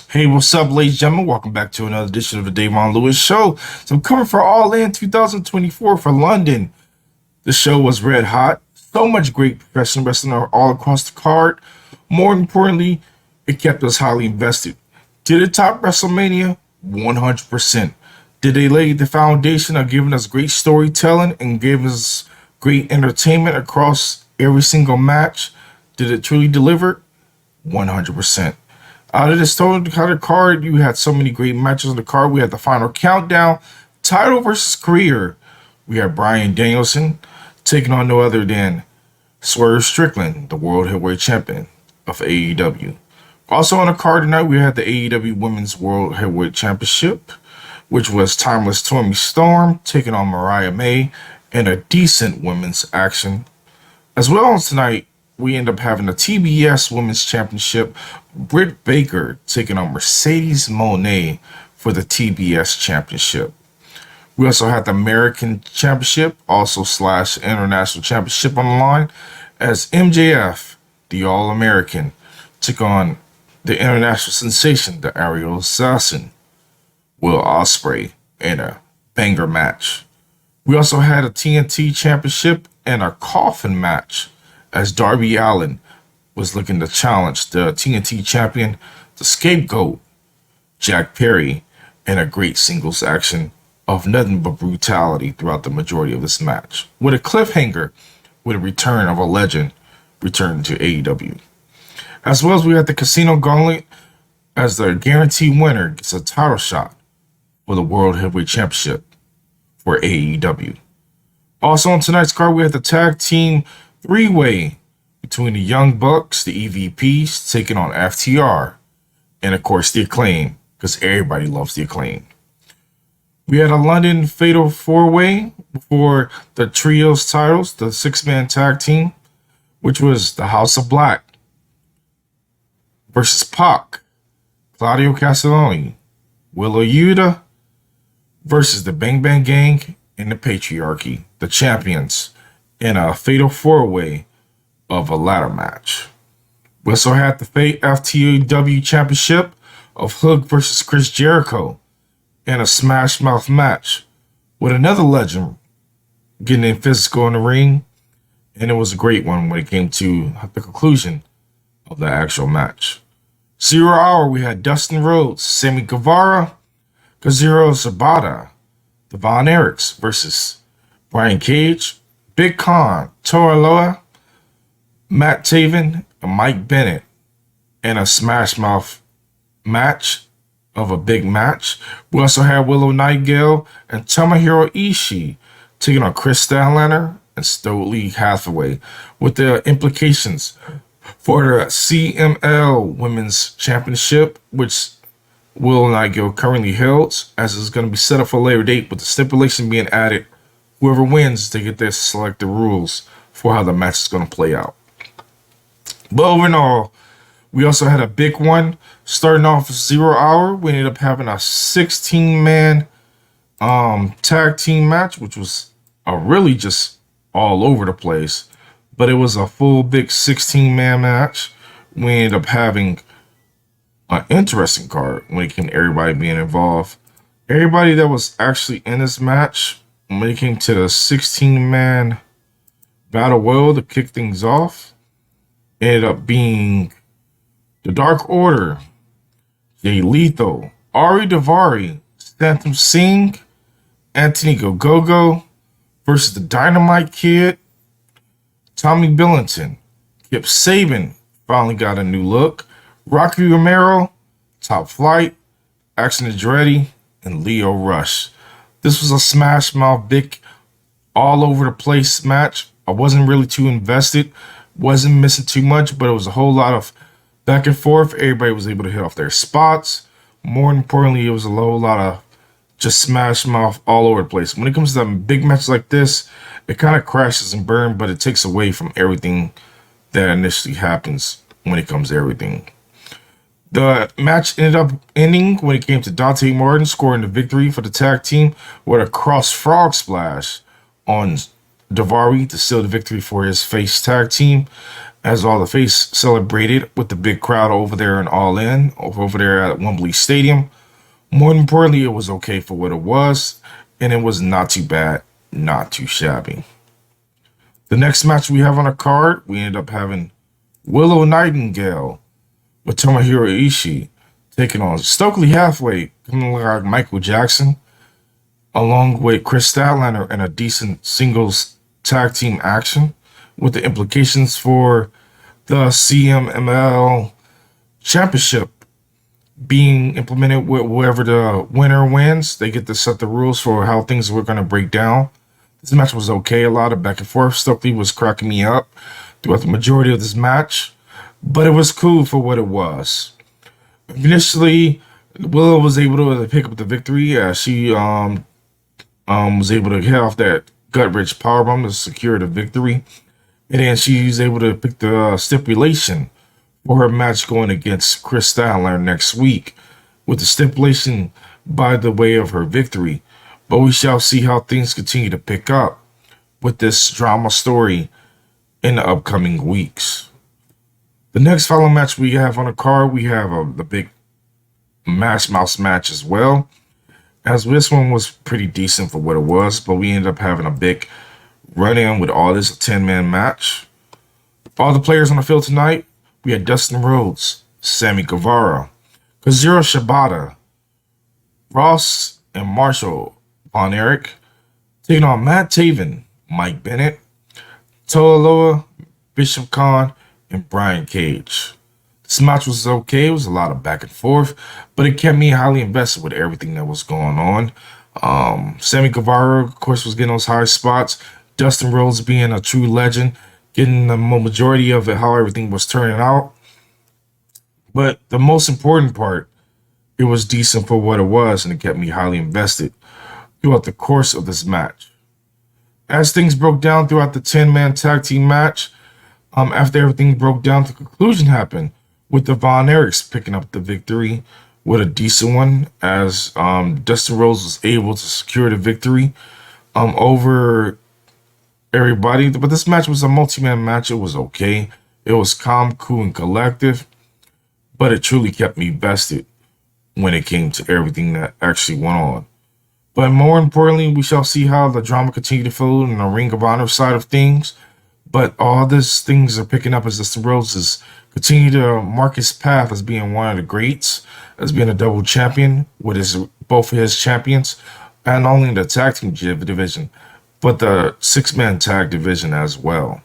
Hey, what's up, ladies and gentlemen? Welcome back to another edition of the DaVon Lewis Show. So I'm coming for All In 2024 for London. The show was red hot. So much great professional wrestling all across the card. More importantly, it kept us highly invested. Did it top WrestleMania? 100%. Did they lay the foundation of giving us great storytelling and giving us great entertainment across every single match? Did it truly deliver? 100%. Out of this total card, you had so many great matches on the card. We had the final countdown, title versus career. We had Brian Danielson taking on no other than Swerve Strickland, the World Heavyweight Champion of AEW. Also on the card tonight, we had the AEW Women's World Heavyweight Championship, which was Timeless Tommy Storm taking on Mariah May in a decent women's action. As well as tonight, we end up having the TBS Women's Championship, Britt Baker taking on Mercedes Moné for the TBS Championship. We also had the American Championship, also / International Championship on the line, as MJF, the All-American, took on the international sensation, the Aerial Assassin, Will Ospreay, in a banger match. We also had a TNT Championship and a coffin match, as Darby Allin was looking to challenge the TNT champion, the scapegoat, Jack Perry, in a great singles action of nothing but brutality throughout the majority of this match, with a cliffhanger with a return of a legend returning to AEW. As well as we had the Casino Gauntlet, as the guaranteed winner gets a title shot for the World Heavyweight Championship for AEW. Also on tonight's card, we had the tag team three-way between the Young Bucks, the EVPs, taking on FTR, and of course the Acclaim, because everybody loves the Acclaim. We had a London Fatal four-way for the Trios titles, the six-man tag team, which was the House of Black versus Pac, Claudio Castagnoli, Willa Yuta versus the Bang Bang Gang and the Patriarchy, the champions, in a fatal four-way of a ladder match. We also had the FTW Championship of Hook versus Chris Jericho in a Smash Mouth match with another legend getting in physical in the ring, and it was a great one when it came to the conclusion of the actual match. 0 Hour, we had Dustin Rhodes, Sammy Guevara, Kazuchika Sabata, DaVon Eriks versus Brian Cage, Big Con, Toa Loa, Matt Taven, and Mike Bennett in a Smash Mouth match of a big match. We also had Willow Nightingale and Tomohiro Ishii taking on Chris Statlander and Stokely Hathaway, with the implications for the CML Women's Championship, which Willow Nightingale currently holds, as it's going to be set up for a later date, with the stipulation being added: whoever wins, they get to select the rules for how the match is going to play out. But overall, we also had a big one. Starting off with 0 Hour, we ended up having a 16-man tag team match, which was really just all over the place. But it was a full big 16-man match. We ended up having an interesting card when it came to everybody being involved. Everybody that was actually in this match, when it came to the 16-man battle royal to kick things off, ended up being the Dark Order, Jay Lethal, Ari Daivari, Stanton Singh, Anthony Gogogo versus the Dynamite Kid, Tommy Billington, Kip Sabian finally got a new look, Rocky Romero, Top Flight, Action Andretti, and Leo Rush. This was a Smash Mouth big all over the place match. I wasn't really too invested, wasn't missing too much, but it was a whole lot of back and forth. Everybody was able to hit off their spots. More importantly, it was a whole lot of just Smash Mouth all over the place. When it comes to big matches like this, it kind of crashes and burns, but it takes away from everything that initially happens when it comes to everything. The match ended up ending when it came to Dante Martin scoring the victory for the tag team with a cross frog splash on Daivari to seal the victory for his face tag team. as all the face celebrated with the big crowd over there and All In, over there at Wembley Stadium. More importantly, it was okay for what it was, and it was not too bad, not too shabby. The next match we have on the card, we ended up having Willow Nightingale with Tomohiro Ishii taking on Stokely Hathaway, coming like Michael Jackson, along with Chris Statlander in a decent singles tag team action, with the implications for the CMLL Championship being implemented with whoever the winner wins. They get to set the rules for how things were going to break down. This match was okay, a lot of back and forth. Stokely was cracking me up throughout the majority of this match, but it was cool for what it was. Initially, Willow was able to pick up the victory as she was able to hit off that gut-wrench powerbomb to secure the victory. And then she was able to pick the stipulation for her match going against Chris Statlander next week, with the stipulation by the way of her victory. But we shall see how things continue to pick up with this drama story in the upcoming weeks. The next following match we have on the card, we have the big Mash Mouse match as well. As this one was pretty decent for what it was, but we ended up having a big run-in with all this 10-man match. All the players on the field tonight, we had Dustin Rhodes, Sammy Guevara, Kazuchika Shibata, Ross and Marshall Von Erich, taking on Matt Taven, Mike Bennett, Toa Loa, Bishop Khan, and Brian Cage. This match was okay. It was a lot of back and forth, but it kept me highly invested with everything that was going on. Sammy Guevara, of course, was getting those high spots. Dustin Rhodes being a true legend, getting the majority of it, how everything was turning out. But the most important part, it was decent for what it was, and it kept me highly invested throughout the course of this match. As things broke down throughout the 10-man tag team match, after everything broke down, the conclusion happened with the Von Erichs picking up the victory with a decent one, as Dustin Rhodes was able to secure the victory over everybody. But this match was a multi-man match. It was okay. It was calm, cool, and collective, but it truly kept me vested when it came to everything that actually went on. But more importantly, we shall see how the drama continue to flow in the Ring of Honor side of things. But all these things are picking up as Dustin Rhodes is continue to mark his path as being one of the greats, as being a double champion with both of his champions, and not only the tag team division, but the 6-man tag division as well.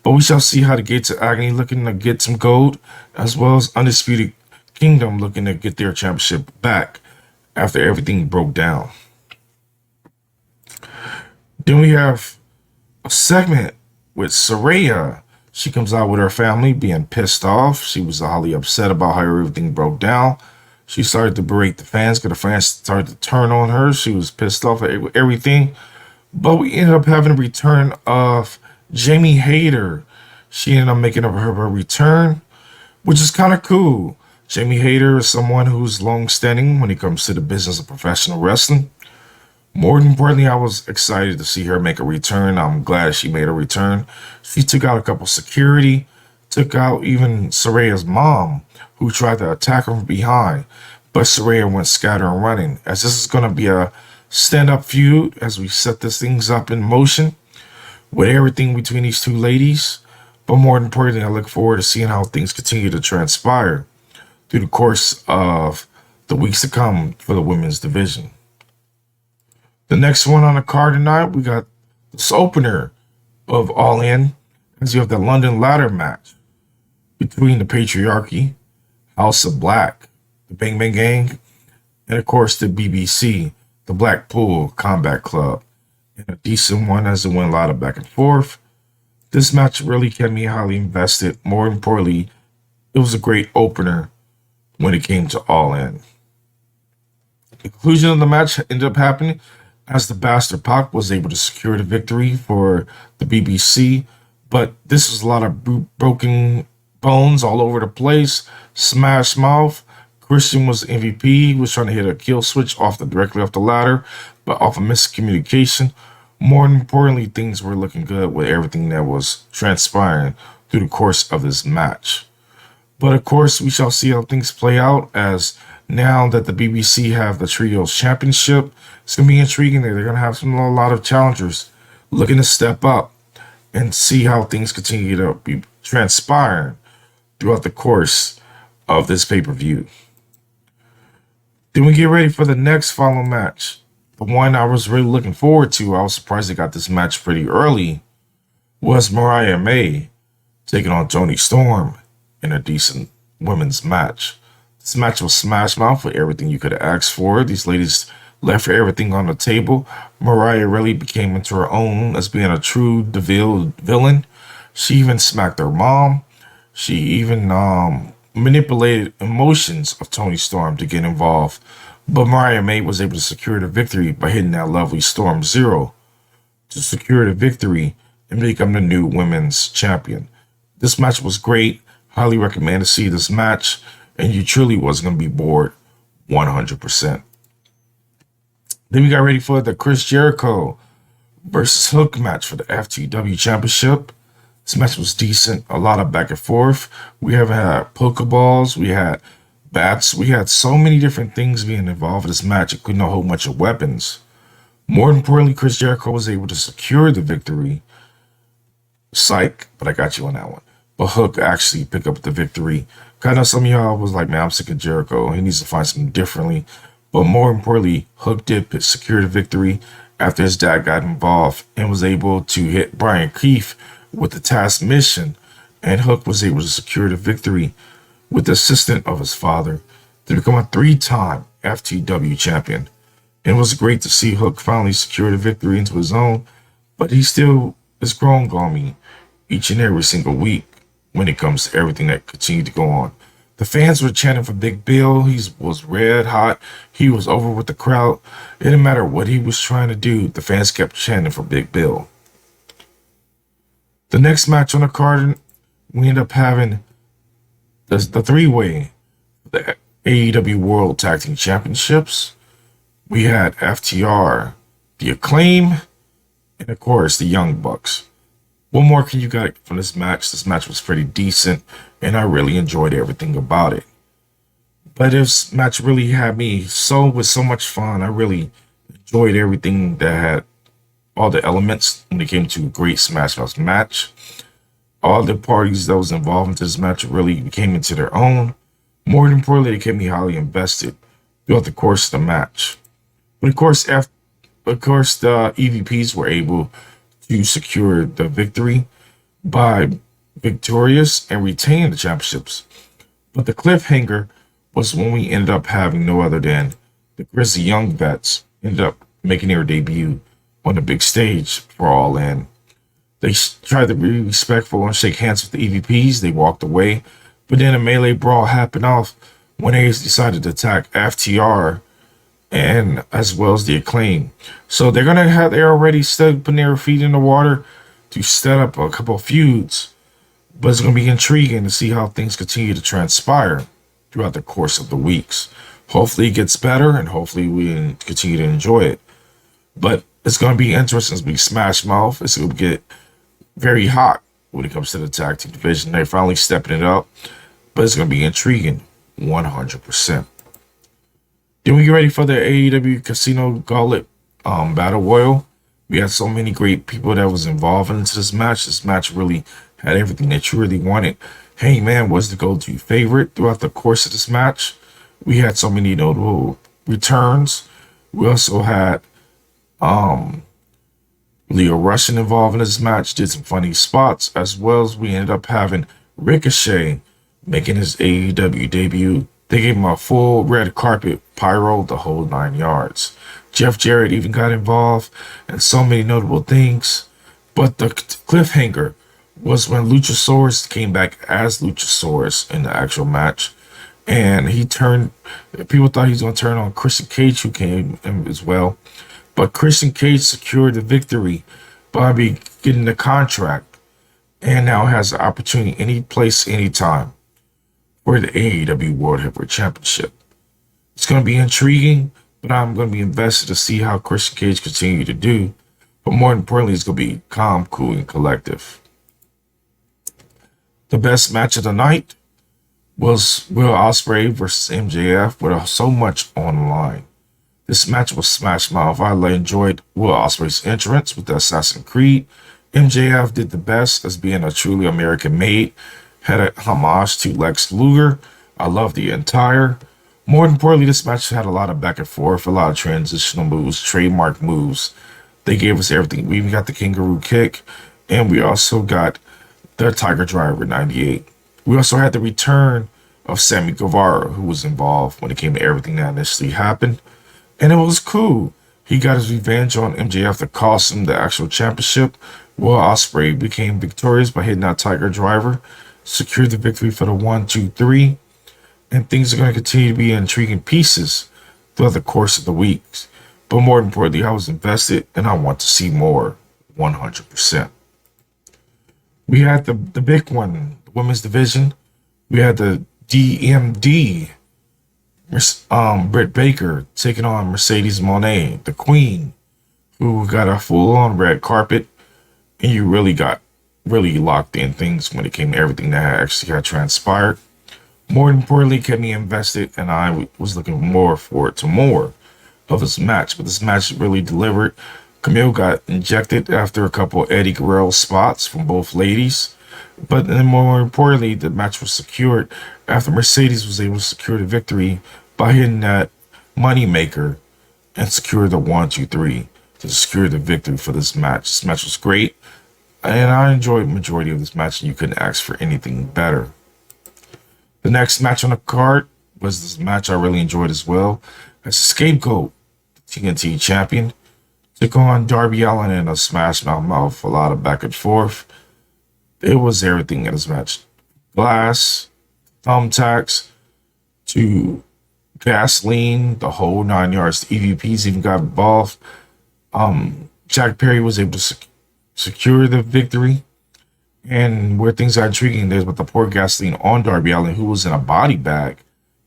But we shall see how the Gates of Agony looking to get some gold, as well as Undisputed Kingdom looking to get their championship back after everything broke down. Then we have a segment with Saraya. She comes out with her family being pissed off. She was highly upset about how everything broke down. She started to berate the fans because the fans started to turn on her. She was pissed off at everything. But we ended up having a return of Jamie Hayter. She ended up making her return, which is kind of cool. Jamie Hayter is someone who's long-standing when it comes to the business of professional wrestling. More importantly, I was excited to see her make a return. I'm glad she made a return. She took out a couple security, took out even Saraya's mom, who tried to attack her from behind. But Saraya went scattering running, as this is going to be a stand-up feud as we set these things up in motion with everything between these two ladies. But more importantly, I look forward to seeing how things continue to transpire through the course of the weeks to come for the women's division. The next one on the card tonight, we got this opener of All In, as you have the London ladder match between the Patriarchy, House of Black, the Bang Bang Gang, and of course the BBC, the Blackpool Combat Club. And a decent one as it went a lot of back and forth. This match really kept me highly invested. More importantly, it was a great opener when it came to All In. The conclusion of the match ended up happening as the Bastard Pac was able to secure the victory for the BBC. But this was a lot of broken bones all over the place. Smash Mouth. Christian was MVP. He was trying to hit a kill switch directly off the ladder, but off of miscommunication. More importantly, things were looking good with everything that was transpiring through through the course of this match. But of course, we shall see how things play out, as now that the BBC have the Trios Championship, it's going to be intriguing. They're going to have a lot of challengers looking to step up and see how things continue to be transpiring throughout the course of this pay-per-view. Then we get ready for the next following match. The one I was really looking forward to, I was surprised they got this match pretty early, was Mariah May taking on Toni Storm in a decent women's match. This match was smash mouth with everything you could have asked for. These ladies left everything on the table. Mariah really became into her own as being a true DeVille villain. She even smacked her mom. She even manipulated emotions of Toni Storm to get involved. But Mariah May was able to secure the victory by hitting that lovely Storm Zero to secure the victory and become the new women's champion. This match was great. Highly recommend to see this match, and you truly wasn't going to be bored 100%. Then we got ready for the Chris Jericho versus Hook match for the FTW Championship. This match was decent, a lot of back and forth. We have had Pokeballs, we had bats, we had so many different things being involved in this match, including a whole bunch of weapons. More importantly, Chris Jericho was able to secure the victory. Psych, but I got you on that one. But Hook actually picked up the victory. I know some of y'all was like, man, I'm sick of Jericho. He needs to find something differently. But more importantly, Hook did secure the victory after his dad got involved and was able to hit Brian Keith with the task mission. And Hook was able to secure the victory with the assistance of his father to become a 3-time FTW champion. And it was great to see Hook finally secure the victory into his own. But he still is growing on me each and every single week when it comes to everything that continued to go on. The fans were chanting for Big Bill. He was red hot. He was over with the crowd. It didn't matter what he was trying to do. The fans kept chanting for Big Bill. The next match on the card, we end up having the three-way, the AEW World Tag Team Championships. We had FTR, The Acclaim, and of course, the Young Bucks. What more can you get from this match? This match was pretty decent, and I really enjoyed everything about it. But this match really had me with so much fun. I really enjoyed everything that had all the elements when it came to a great Smash Mouth match. All the parties that was involved in this match really came into their own. More importantly, they kept me highly invested throughout the course of the match. But of course, the EVPs were able to secure the victory by victorious and retain the championships. But the cliffhanger was when we ended up having no other than the Grizzly Young Vets ended up making their debut on the big stage for All In. They tried to be respectful and shake hands with the EVPs. They walked away. But then a melee brawl happened off when they decided to attack FTR and as well as the Acclaim. So they're already putting their feet in the water to set up a couple of feuds. But it's going to be intriguing to see how things continue to transpire throughout the course of the weeks. Hopefully it gets better and hopefully we continue to enjoy it. But it's going to be interesting to be Smash Mouth. It's going to get very hot when it comes to the tag team division. They're finally stepping it up. But it's going to be intriguing 100%. Then we get ready for the AEW Casino Gauntlet Battle Royal. We had so many great people that was involved into this match. This match really had everything that you really wanted. Hangman was the go-to favorite throughout the course of this match. We had so many notable returns. We also had Leo Russian involved in this match, did some funny spots, as well as we ended up having Ricochet making his AEW debut. They gave him a full red carpet pyro, the whole 9 yards. Jeff Jarrett even got involved and so many notable things. But the cliffhanger was when Luchasaurus came back as Luchasaurus in the actual match. And people thought he was going to turn on Christian Cage, who came in as well. But Christian Cage secured the victory by getting the contract and now has the opportunity any place, anytime for the AEW World Heavyweight Championship. It's going to be intriguing, but I'm going to be invested to see how Christian Cage continue to do. But more importantly, it's going to be calm, cool, and collective. The best match of the night was Will Ospreay versus MJF with so much on the line. This match was smash mouth. I enjoyed Will Ospreay's entrance with the Assassin Creed. MJF did the best as being a truly American made, had a homage to Lex Luger. I love the entire. More importantly, this match had a lot of back and forth, a lot of transitional moves, trademark moves. They gave us everything. We even got the kangaroo kick, and we also got the Tiger Driver 98. We also had the return of Sammy Guevara, who was involved when it came to everything that initially happened. And it was cool. He got his revenge on MJF that cost him the actual championship. Will Ospreay became victorious by hitting that Tiger Driver, secured the victory for the 1, 2, 3. And things are going to continue to be intriguing pieces throughout the course of the weeks. But more importantly, I was invested and I want to see more 100%. We had the big one, the women's division. We had the DMD, Britt Baker taking on Mercedes Moné, the queen, who got a full-on red carpet. And you really locked in things when it came to everything that actually had transpired. More importantly, kept me invested, and I was looking more forward to more of this match. But this match really delivered. Camille got injected after a couple of Eddie Guerrero spots from both ladies. But then more importantly, the match was secured after Mercedes was able to secure the victory by hitting that moneymaker and secure the 1, 2, 3 to secure the victory for this match. This match was great, and I enjoyed the majority of this match, and you couldn't ask for anything better. The next match on the card was this match I really enjoyed as well. As Scapegoat, the TNT champion, took on Darby Allin in a smash mouth, a lot of back and forth. It was everything in this match. Glass, thumbtacks, to gasoline, the whole 9 yards. The EVPs even got involved. Jack Perry was able to secure the victory. And where things are intriguing, there's with the poor gasoline on Darby Allin, who was in a body bag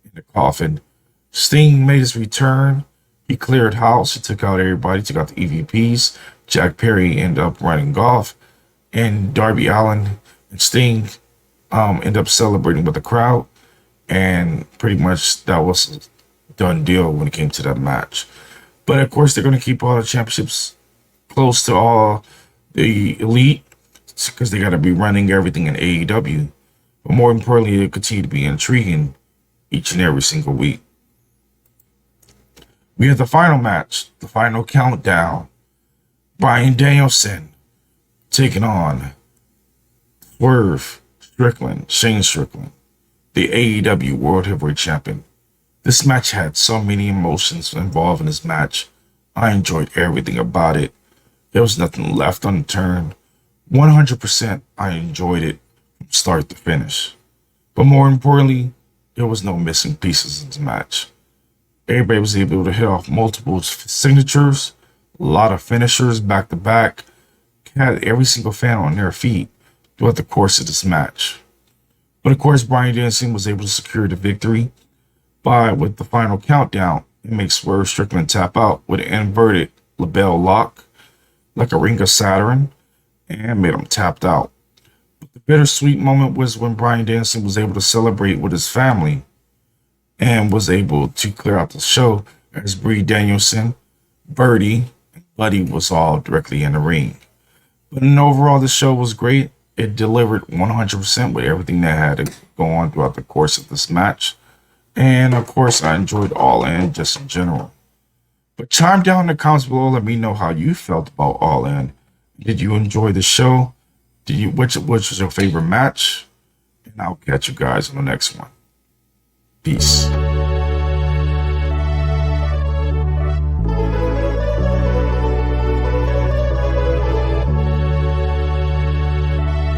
in the coffin. Sting made his return. He cleared house. He took out everybody, took out the EVPs. Jack Perry ended up running off. And Darby Allin and Sting ended up celebrating with the crowd. And pretty much that was a done deal when it came to that match. But of course, they're going to keep all the championships close to all the elite, because they got to be running everything in AEW. But more importantly, it'll continue to be intriguing each and every single week. We have the final match, the final countdown. Bryan Danielson taking on Swerve Strickland, Shane Strickland, the AEW World Heavyweight Champion. This match had so many emotions involved in this match. I enjoyed everything about it. There was nothing left unturned. 100% I enjoyed it from start to finish. But more importantly, there was no missing pieces in the match. Everybody was able to hit off multiple signatures, a lot of finishers back to back. Had every single fan on their feet throughout the course of this match. But of course, Bryan Danielson was able to secure the victory with the final countdown. It makes Swerve Strickland tap out with an inverted label lock like a ring of Saturn, and made him tapped out. But the bittersweet moment was when Bryan Danielson was able to celebrate with his family and was able to clear out the show as Bree Danielson, Birdie, and Buddy was all directly in the ring. But in overall, the show was great. It delivered 100% with everything that had to go on throughout the course of this match. And of course, I enjoyed All In just in general. But chime down in the comments below. Let me know how you felt about All In. Did you enjoy the show? Which was your favorite match? And I'll catch you guys on the next one. Peace.